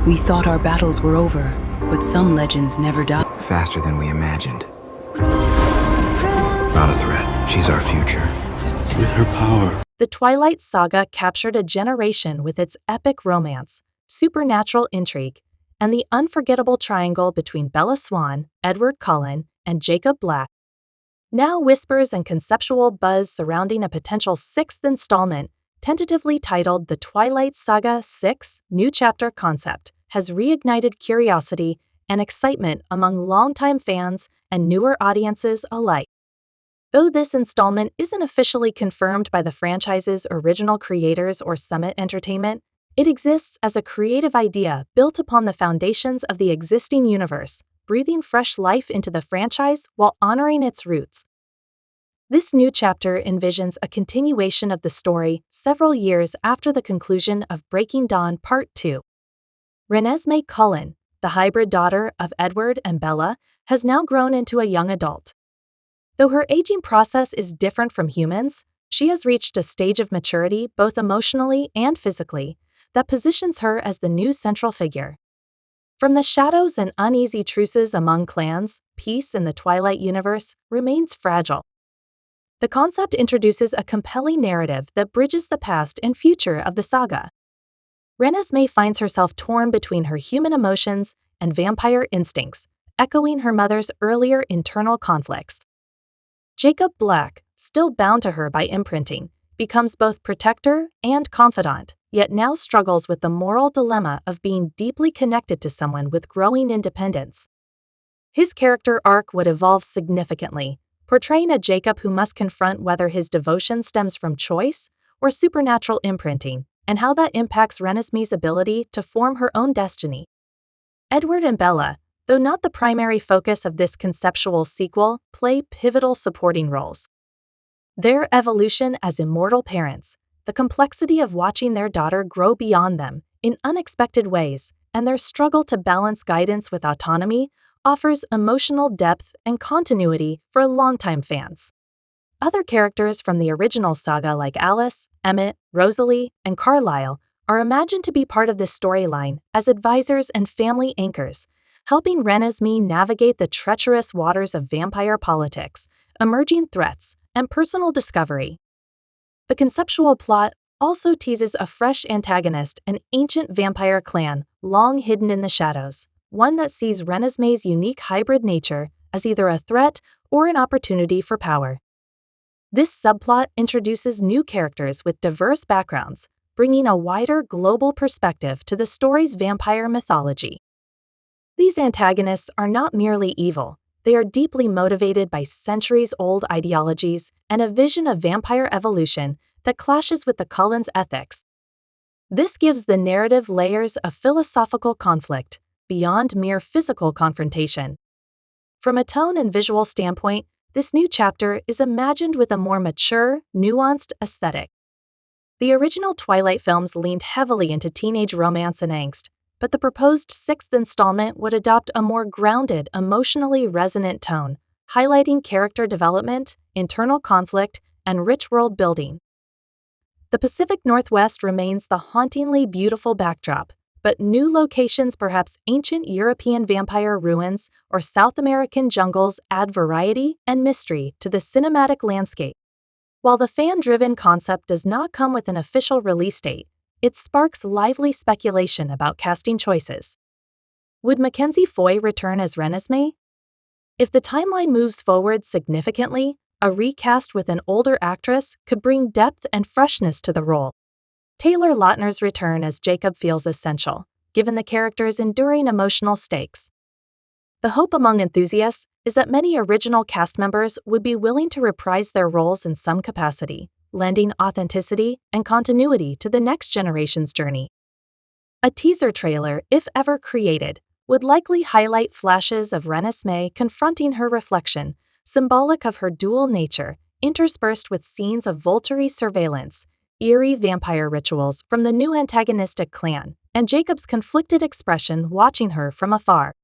We thought our battles were over, but some legends never die. Faster than we imagined. Not a threat. She's our future. With her power. The Twilight Saga captured a generation with its epic romance, supernatural intrigue, and the unforgettable triangle between Bella Swan, Edward Cullen, and Jacob Black. Now whispers and conceptual buzz surrounding a potential sixth installment, tentatively titled The Twilight Saga 6 New Chapter Concept, has reignited curiosity and excitement among longtime fans and newer audiences alike. Though this installment isn't officially confirmed by the franchise's original creators or Summit Entertainment, it exists as a creative idea built upon the foundations of the existing universe, breathing fresh life into the franchise while honoring its roots. This new chapter envisions a continuation of the story several years after the conclusion of Breaking Dawn Part 2. Renesmee Cullen, the hybrid daughter of Edward and Bella, has now grown into a young adult. Though her aging process is different from humans, she has reached a stage of maturity both emotionally and physically that positions her as the new central figure. From the shadows and uneasy truces among clans, peace in the Twilight universe remains fragile. The concept introduces a compelling narrative that bridges the past and future of the saga. Renesmee finds herself torn between her human emotions and vampire instincts, echoing her mother's earlier internal conflicts. Jacob Black, still bound to her by imprinting, becomes both protector and confidant, yet now struggles with the moral dilemma of being deeply connected to someone with growing independence. His character arc would evolve significantly, portraying a Jacob who must confront whether his devotion stems from choice or supernatural imprinting, and how that impacts Renesmee's ability to form her own destiny. Edward and Bella, though not the primary focus of this conceptual sequel, play pivotal supporting roles. Their evolution as immortal parents, the complexity of watching their daughter grow beyond them in unexpected ways, and their struggle to balance guidance with autonomy offers emotional depth and continuity for longtime fans. Other characters from the original saga like Alice, Emmett, Rosalie, and Carlisle are imagined to be part of this storyline as advisors and family anchors, helping Renesmee navigate the treacherous waters of vampire politics, emerging threats, and personal discovery. The conceptual plot also teases a fresh antagonist, an ancient vampire clan long hidden in the shadows, one that sees Renesmee's unique hybrid nature as either a threat or an opportunity for power. This subplot introduces new characters with diverse backgrounds, bringing a wider global perspective to the story's vampire mythology. These antagonists are not merely evil, they are deeply motivated by centuries-old ideologies and a vision of vampire evolution that clashes with the Cullens' ethics. This gives the narrative layers of philosophical conflict, beyond mere physical confrontation. From a tone and visual standpoint, this new chapter is imagined with a more mature, nuanced aesthetic. The original Twilight films leaned heavily into teenage romance and angst, but the proposed sixth installment would adopt a more grounded, emotionally resonant tone, highlighting character development, internal conflict, and rich world building. The Pacific Northwest remains the hauntingly beautiful backdrop, but new locations, perhaps ancient European vampire ruins or South American jungles, add variety and mystery to the cinematic landscape. While the fan-driven concept does not come with an official release date, it sparks lively speculation about casting choices. Would Mackenzie Foy return as Renesmee? If the timeline moves forward significantly, a recast with an older actress could bring depth and freshness to the role. Taylor Lautner's return as Jacob feels essential, given the character's enduring emotional stakes. The hope among enthusiasts is that many original cast members would be willing to reprise their roles in some capacity, lending authenticity and continuity to the next generation's journey. A teaser trailer, if ever created, would likely highlight flashes of Renesmee confronting her reflection, symbolic of her dual nature, interspersed with scenes of Volturi surveillance, eerie vampire rituals from the new antagonistic clan, and Jacob's conflicted expression watching her from afar.